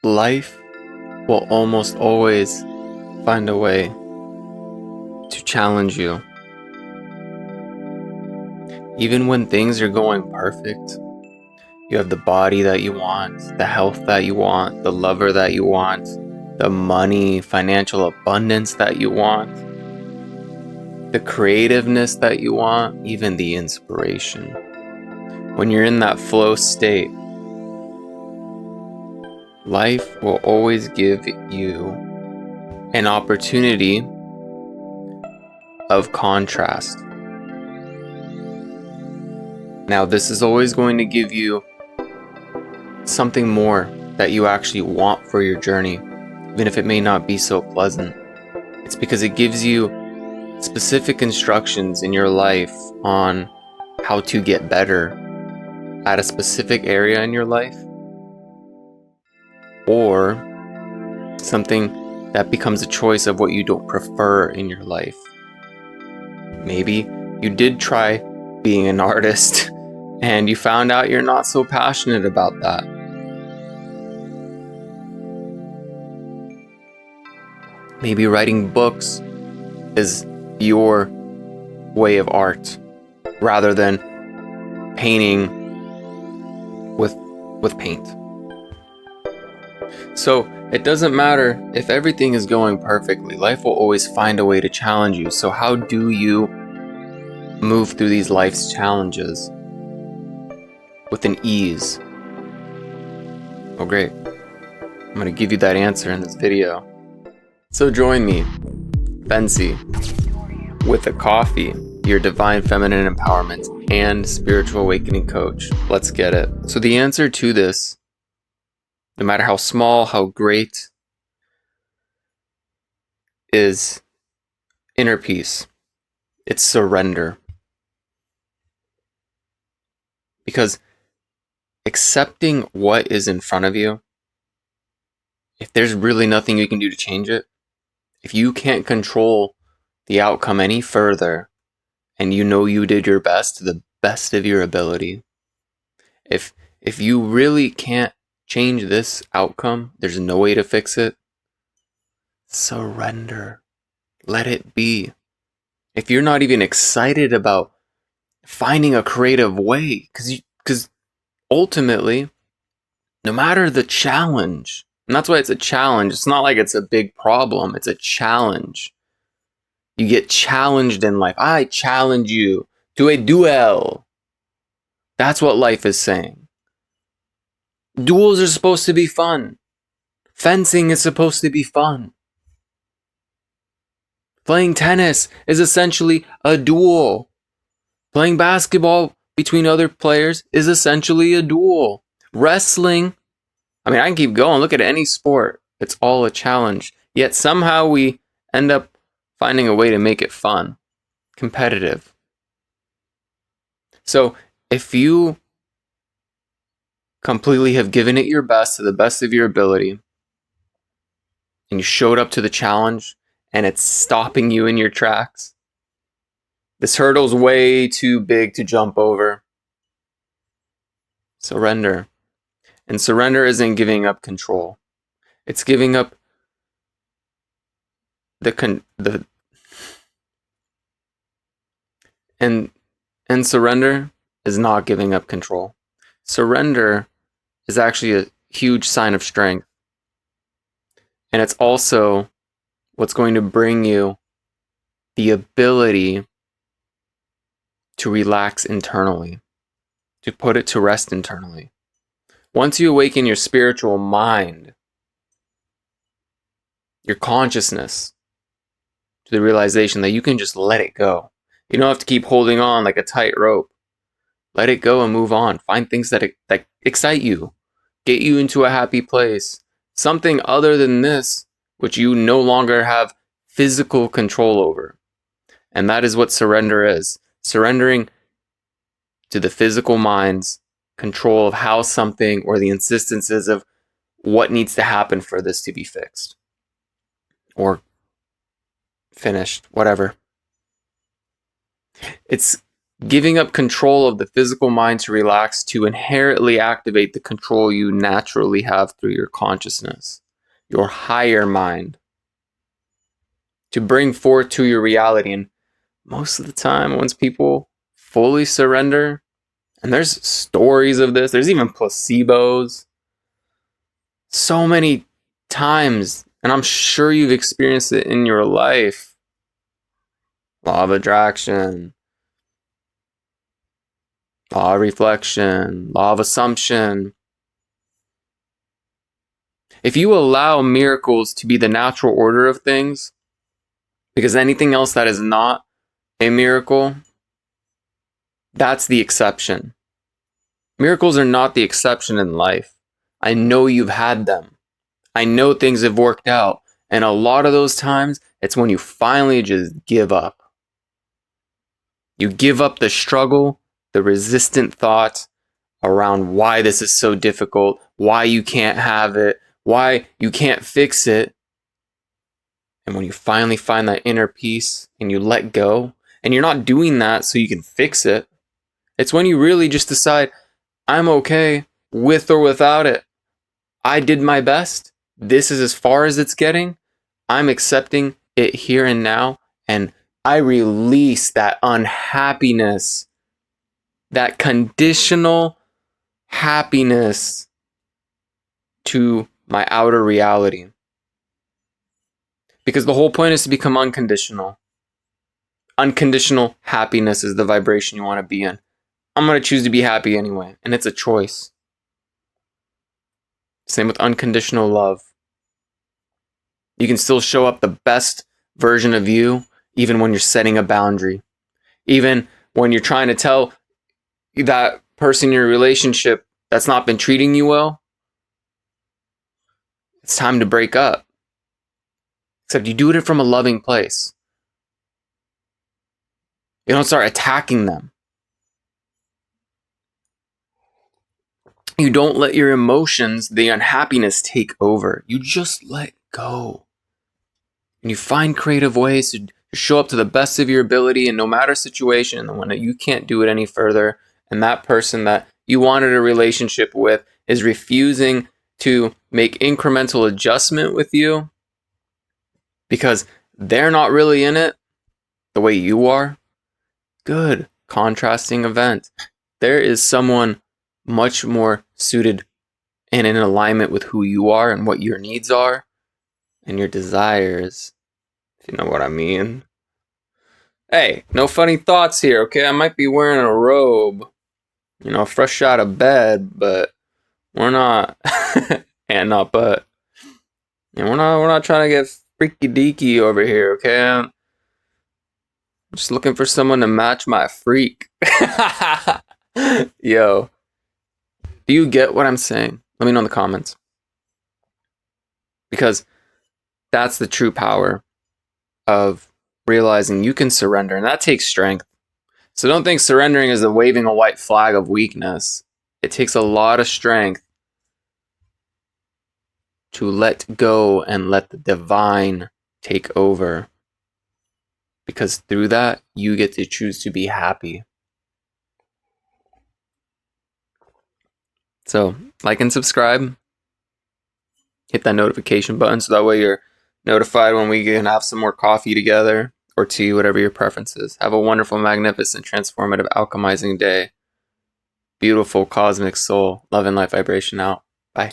Life will almost always find a way to challenge you. Even when things are going perfect, you have the body that you want, the health that you want, the lover that you want, the money, financial abundance that you want, the creativeness that you want, even the inspiration. When you're in that flow state, life will always give you an opportunity of contrast. Now, this is always going to give you something more that you actually want for your journey, even if it may not be so pleasant. It's because it gives you specific instructions in your life on how to get better at a specific area in your life, or something that becomes a choice of what you don't prefer in your life. Maybe you did try being an artist and you found out you're not so passionate about that. Maybe writing books is your way of art rather than painting with paint. So it doesn't matter if everything is going perfectly. Life will always find a way to challenge you. So how do you move through these life's challenges with an ease? Oh, great. I'm going to give you that answer in this video. So join me, Ventzi, with a coffee, your divine feminine empowerment and spiritual awakening coach. Let's get it. So the answer to this, no matter how small, how great, is inner peace. It's surrender. Because accepting what is in front of you, if there's really nothing you can do to change it, if you can't control the outcome any further, and you know you did your best to the best of your ability, if you really can't change this outcome, there's no way to fix it, surrender. Let it be. If you're not even excited about finding a creative way, because ultimately, no matter the challenge, and that's why it's a challenge, it's not like it's a big problem, it's a challenge. You get challenged in life. I challenge you to a duel. That's what life is saying. Duels are supposed to be fun. Fencing is supposed to be fun. Playing tennis is essentially a duel. Playing basketball between other players is essentially a duel. Wrestling, I mean, I can keep going. Look at any sport. It's all a challenge. Yet somehow we end up finding a way to make it fun, competitive. So if you completely have given it your best to the best of your ability, and you showed up to the challenge and it's stopping you in your tracks, this hurdle's way too big to jump over, surrender. And surrender isn't giving up control. It's giving up and surrender is not giving up control. Surrender is actually a huge sign of strength. And it's also what's going to bring you the ability to relax internally, to put it to rest internally. Once you awaken your spiritual mind, your consciousness, to the realization that you can just let it go. You don't have to keep holding on like a tight rope. Let it go and move on. Find things that excite you, get you into a happy place. Something other than this, which you no longer have physical control over. And that is what surrender is. Surrendering to the physical mind's control of how something, or the insistences of what needs to happen for this to be fixed or finished, whatever. It's Giving up control of the physical mind to relax, to inherently activate the control you naturally have through your consciousness, your higher mind, to bring forth to your reality. And most of the time, once people fully surrender, and there's stories of this, there's even placebos, so many times, and I'm sure you've experienced it in your life. Law of attraction, law of reflection, law of assumption. If you allow miracles to be the natural order of things, because anything else that is not a miracle, that's the exception. Miracles are not the exception in life. I know you've had them. I know things have worked out. And a lot of those times, it's when you finally just give up. You give up the struggle, the resistant thought around why this is so difficult, why you can't have it, why you can't fix it. And when you finally find that inner peace and you let go, and you're not doing that so you can fix it, it's when you really just decide, I'm okay with or without it. I did my best. This is as far as it's getting. I'm accepting it here and now. And I release that unhappiness, that conditional happiness to my outer reality. Because the whole point is to become unconditional. Unconditional happiness is the vibration you want to be in. I'm going to choose to be happy anyway. And it's a choice. Same with unconditional love. You can still show up the best version of you, even when you're setting a boundary. Even when you're trying to tell that person in your relationship that's not been treating you well, it's time to break up. Except you do it from a loving place. You don't start attacking them. You don't let your emotions, the unhappiness, take over. You just let go. And you find creative ways to show up to the best of your ability in no matter situation. And when you can't do it any further, and that person that you wanted a relationship with is refusing to make incremental adjustment with you because they're not really in it the way you are, good. Contrasting event. There is someone much more suited and in alignment with who you are and what your needs are and your desires, if you know what I mean. Hey, no funny thoughts here, okay? I might be wearing a robe, fresh out of bed, but we're not, and not but, we're not trying to get freaky deaky over here, okay? I'm just looking for someone to match my freak. Yo, do you get what I'm saying? Let me know in the comments. Because that's the true power of realizing you can surrender, and that takes strength. So don't think surrendering is waving a white flag of weakness. It takes a lot of strength to let go and let the divine take over. Because through that, you get to choose to be happy. So, like and subscribe. Hit that notification button so that way you're notified when we can have some more coffee together or tea, whatever your preference is. Have a wonderful, magnificent, transformative, alchemizing day. Beautiful cosmic soul. Love and light vibration out. Bye.